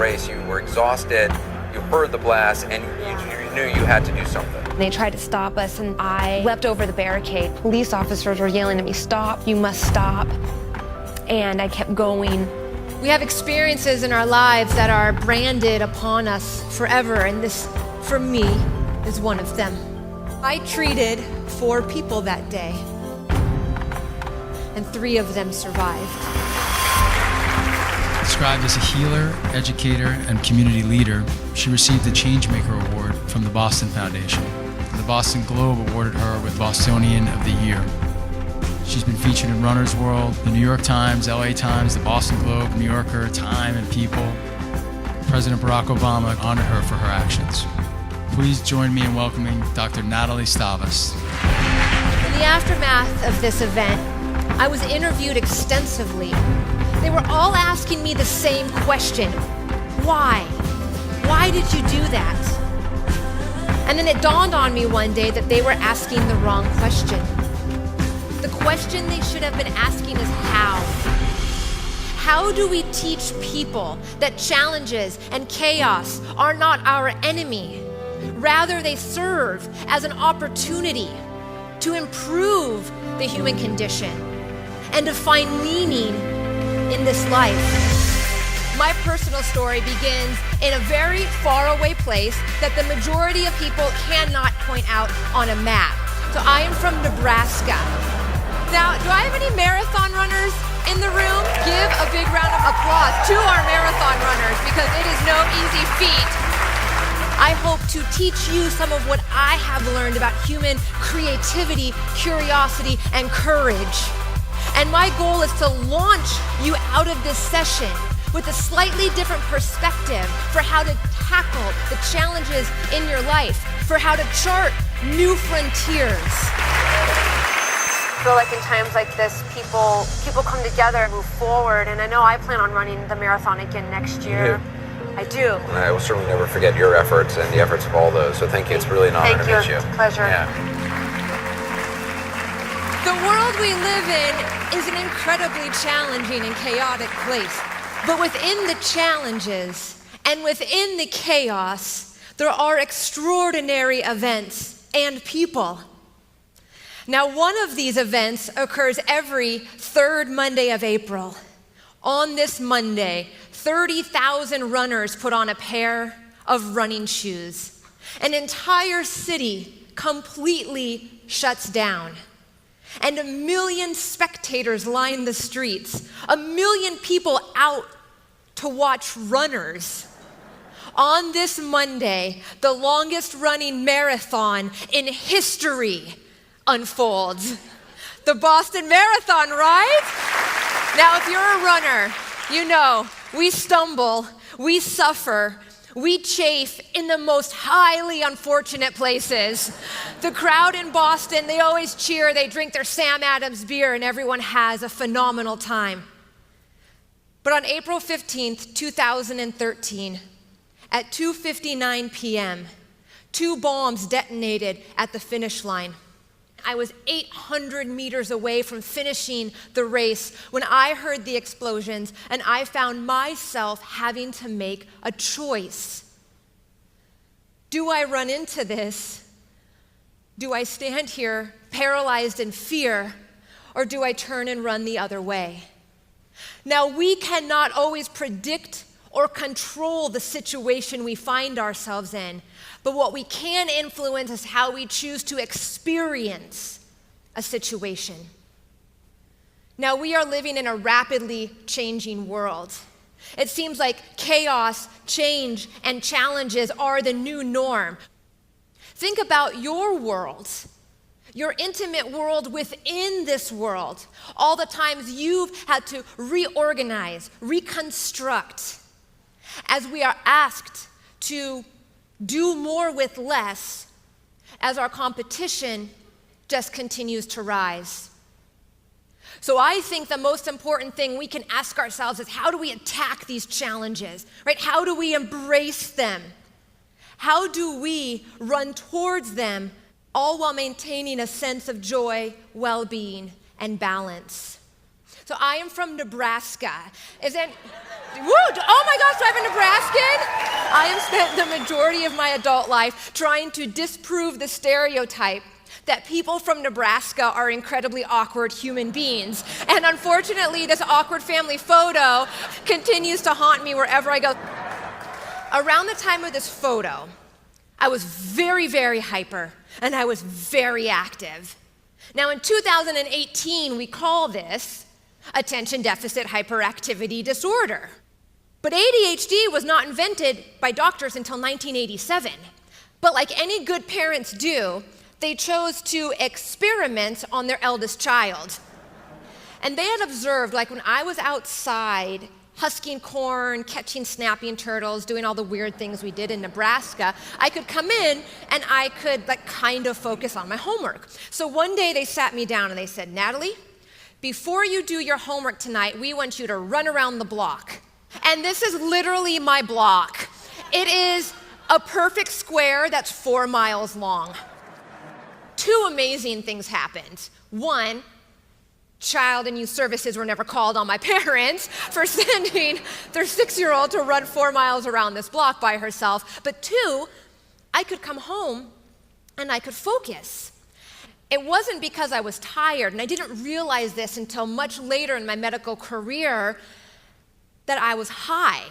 race. You were exhausted, you heard the blast, and you knew you had to do something. They tried to stop us, and I leapt over the barricade. Police officers were yelling at me, "Stop, you must stop." And I kept going. We have experiences in our lives that are branded upon us forever, and this, for me, is one of them. I treated 4 people that day, and 3 of them survived. Described as a healer, educator, and community leader, she received the Changemaker Award from the Boston Foundation. The Boston Globe awarded her with Bostonian of the Year. She's been featured in Runner's World, the New York Times, LA Times, the Boston Globe, New Yorker, Time, and People. President Barack Obama honored her for her actions. Please join me in welcoming Dr. Natalie Stavas. In the aftermath of this event, I was interviewed extensively. They were all asking me the same question. Why? Why did you do that? And then it dawned on me one day that they were asking the wrong question. The question they should have been asking is how? How do we teach people that challenges and chaos are not our enemy? Rather, they serve as an opportunity to improve the human condition and to find meaning in this life. My personal story begins in a very faraway place that the majority of people cannot point out on a map. So I am from Nebraska. Now, do I have any marathon runners in the room? Give a big round of applause to our marathon runners, because it is no easy feat. I hope to teach you some of what I have learned about human creativity, curiosity, and courage. And my goal is to launch you out of this session with a slightly different perspective for how to tackle the challenges in your life, for how to chart new frontiers. I feel like in times like this, people come together and move forward, and I know I plan on running the marathon again next year. I do. And I will certainly never forget your efforts and the efforts of all those. So thank you. It's really an honor to meet you. It's a pleasure. Yeah. The world we live in is an incredibly challenging and chaotic place. But within the challenges and within the chaos, there are extraordinary events and people. Now, one of these events occurs every 3rd Monday of April. On this Monday, 30,000 runners put on a pair of running shoes. An entire city completely shuts down. And 1 million spectators line the streets. 1 million people out to watch runners. On this Monday, the longest running marathon in history unfolds. The Boston Marathon, right? Now, if you're a runner, you know we stumble, we suffer, we chafe in the most highly unfortunate places. The crowd in Boston, they always cheer, they drink their Sam Adams beer, and everyone has a phenomenal time. But on April 15th, 2013, at 2:59 p.m., 2 bombs detonated at the finish line. I was 800 meters away from finishing the race when I heard the explosions, and I found myself having to make a choice. Do I run into this? Do I stand here paralyzed in fear, or do I turn and run the other way? Now, we cannot always predict or control the situation we find ourselves in, but what we can influence is how we choose to experience a situation. Now, we are living in a rapidly changing world. It seems like chaos, change, and challenges are the new norm. Think about your world, your intimate world within this world, all the times you've had to reorganize, reconstruct, as we are asked to do more with less as our competition just continues to rise. So I think the most important thing we can ask ourselves is, how do we attack these challenges, right? How do we embrace them? How do we run towards them, all while maintaining a sense of joy, well-being, and balance? So I am from Nebraska. Woo, oh my gosh, do I have a Nebraskan? I have spent the majority of my adult life trying to disprove the stereotype that people from Nebraska are incredibly awkward human beings. And unfortunately, this awkward family photo continues to haunt me wherever I go. Around the time of this photo, I was very, very hyper, and I was very active. Now, in 2018, we call this attention deficit hyperactivity disorder. But ADHD was not invented by doctors until 1987. But like any good parents do, they chose to experiment on their eldest child. And they had observed, like when I was outside husking corn, catching snapping turtles, doing all the weird things we did in Nebraska, I could come in and I could kind of focus on my homework. So one day they sat me down and they said, Natalie, before you do your homework tonight, we want you to run around the block. And this is literally my block. It is a perfect square that's 4 miles long. 2 amazing things happened. One, Child and Youth Services were never called on my parents for sending their 6-year-old to run 4 miles around this block by herself. But 2, I could come home and I could focus. It wasn't because I was tired, and I didn't realize this until much later in my medical career, that I was high.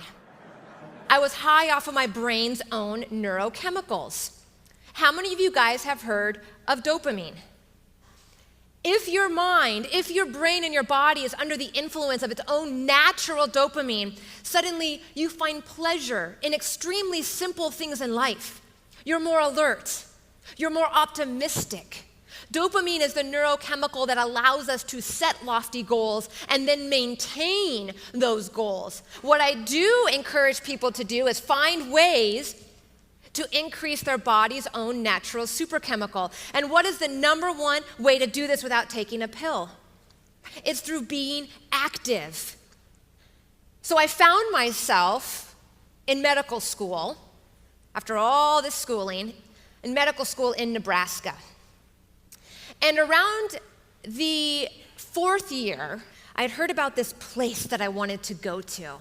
I was high off of my brain's own neurochemicals. How many of you guys have heard of dopamine? If your mind, if your brain and your body is under the influence of its own natural dopamine, suddenly you find pleasure in extremely simple things in life. You're more alert. You're more optimistic. Dopamine is the neurochemical that allows us to set lofty goals and then maintain those goals. What I do encourage people to do is find ways to increase their body's own natural superchemical. And what is the number one way to do this without taking a pill? It's through being active. So I found myself in medical school, after all this schooling, in medical school in Nebraska. And around the 4th year, I had heard about this place that I wanted to go to,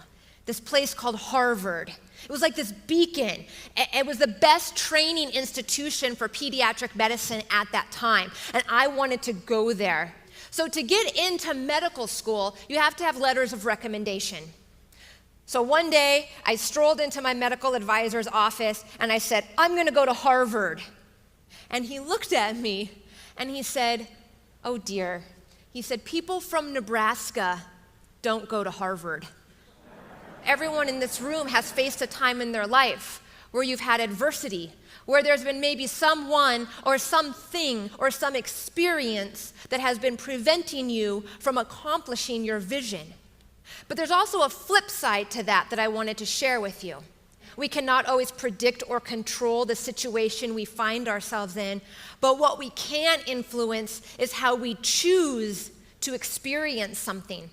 this place called Harvard. It was like this beacon. It was the best training institution for pediatric medicine at that time, and I wanted to go there. So to get into medical school, you have to have letters of recommendation. So one day, I strolled into my medical advisor's office, and I said, I'm going to go to Harvard. And he looked at me, and he said, oh dear. He said, people from Nebraska don't go to Harvard. Everyone in this room has faced a time in their life where you've had adversity, where there's been maybe someone or something or some experience that has been preventing you from accomplishing your vision. But there's also a flip side to that I wanted to share with you. We cannot always predict or control the situation we find ourselves in, but what we can influence is how we choose to experience something.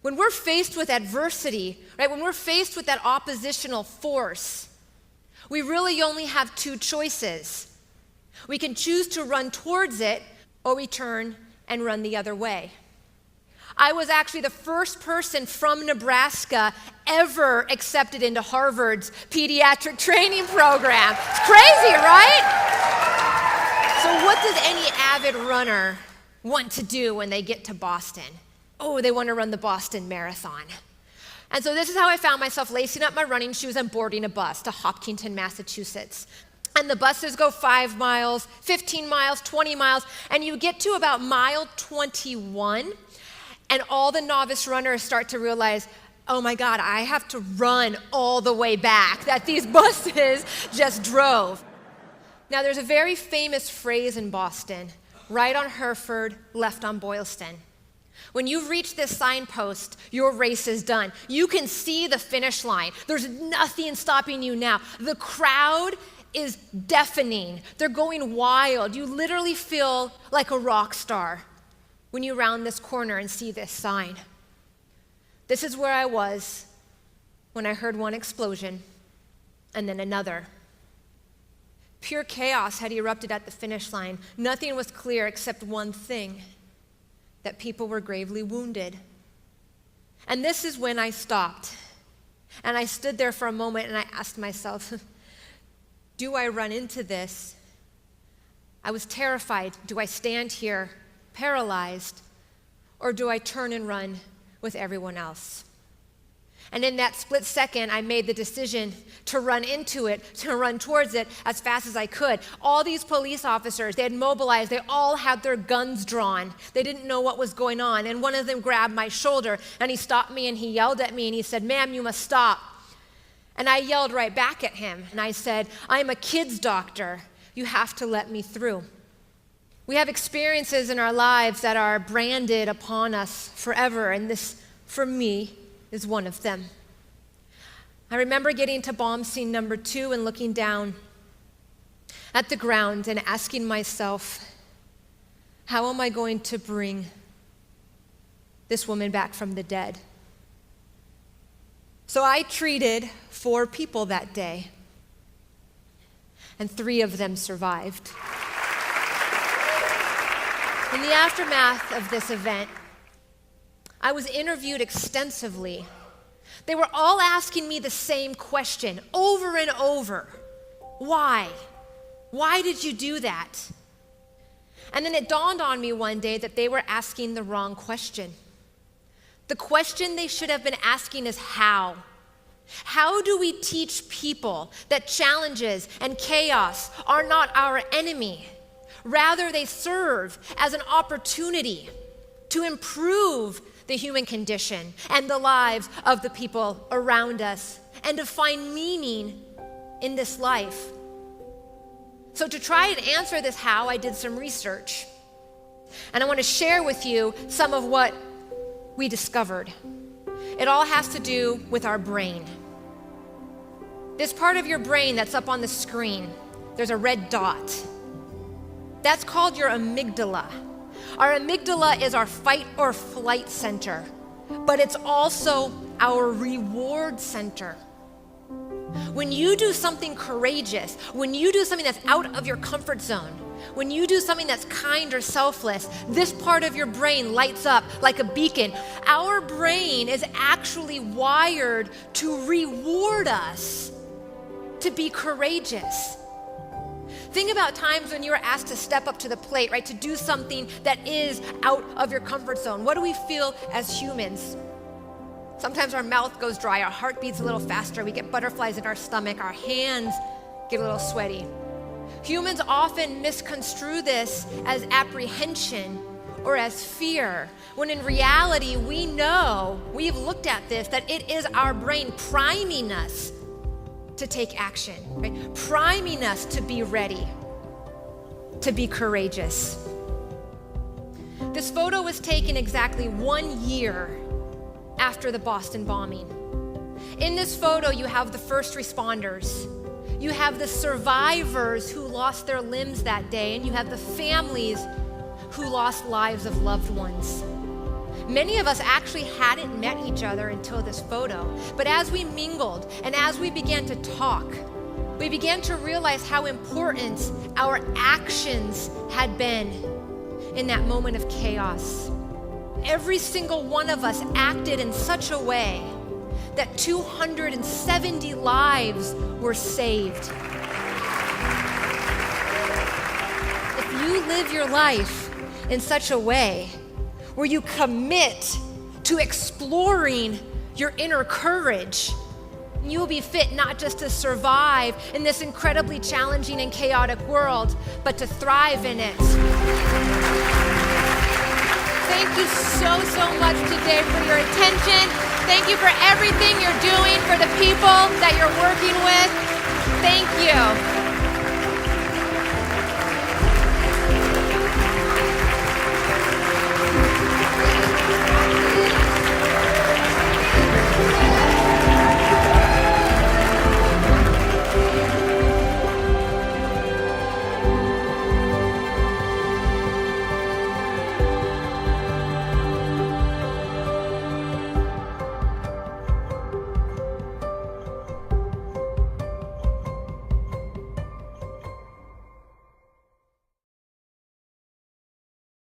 When we're faced with adversity, right, when we're faced with that oppositional force, we really only have 2 choices. We can choose to run towards it, or we turn and run the other way. I was actually the first person from Nebraska ever accepted into Harvard's pediatric training program. It's crazy, right? So what does any avid runner want to do when they get to Boston? Oh, they want to run the Boston Marathon. And so this is how I found myself lacing up my running shoes and boarding a bus to Hopkinton, Massachusetts. And the buses go 5 miles, 15 miles, 20 miles, and you get to about mile 21, and all the novice runners start to realize, oh my God, I have to run all the way back, that these buses just drove. Now there's a very famous phrase in Boston, right on Hereford, left on Boylston. When you've reached this signpost, your race is done. You can see the finish line. There's nothing stopping you now. The crowd is deafening. They're going wild. You literally feel like a rock star when you round this corner and see this sign. This is where I was when I heard one explosion and then another. Pure chaos had erupted at the finish line. Nothing was clear except one thing, that people were gravely wounded. And this is when I stopped. And I stood there for a moment and I asked myself, do I run into this? I was terrified. Do I stand here paralyzed, or do I turn and run with everyone else? And in that split second, I made the decision to run into it, to run towards it as fast as I could. All these police officers, they had mobilized, they all had their guns drawn. They didn't know what was going on. And one of them grabbed my shoulder and he stopped me and he yelled at me and he said, "Ma'am, you must stop." And I yelled right back at him and I said, "I'm a kid's doctor. You have to let me through." We have experiences in our lives that are branded upon us forever, and this, for me, is one of them. I remember getting to bomb scene number 2 and looking down at the ground and asking myself, how am I going to bring this woman back from the dead? So I treated 4 people that day, and 3 of them survived. In the aftermath of this event, I was interviewed extensively. They were all asking me the same question over and over. Why? Why did you do that? And then it dawned on me one day that they were asking the wrong question. The question they should have been asking is how? How do we teach people that challenges and chaos are not our enemy? Rather, they serve as an opportunity to improve the human condition and the lives of the people around us, and to find meaning in this life. So to try and answer this how, I did some research. And I want to share with you some of what we discovered. It all has to do with our brain. This part of your brain that's up on the screen, there's a red dot. That's called your amygdala. Our amygdala is our fight or flight center, but it's also our reward center. When you do something courageous, when you do something that's out of your comfort zone, when you do something that's kind or selfless, this part of your brain lights up like a beacon. Our brain is actually wired to reward us to be courageous. Think about times when you were asked to step up to the plate, right? To do something that is out of your comfort zone. What do we feel as humans? Sometimes our mouth goes dry, our heart beats a little faster, we get butterflies in our stomach, our hands get a little sweaty. Humans often misconstrue this as apprehension or as fear, when in reality we know, we've looked at this, that it is our brain priming us to take action, right? Priming us to be ready, to be courageous. This photo was taken exactly 1 year after the Boston bombing. In this photo, you have the first responders, you have the survivors who lost their limbs that day, and you have the families who lost lives of loved ones. Many of us actually hadn't met each other until this photo, but as we mingled and as we began to talk, we began to realize how important our actions had been in that moment of chaos. Every single one of us acted in such a way that 270 lives were saved. If you live your life in such a way where you commit to exploring your inner courage, you will be fit not just to survive in this incredibly challenging and chaotic world, but to thrive in it. Thank you so much today for your attention. Thank you for everything you're doing for the people that you're working with. Thank you.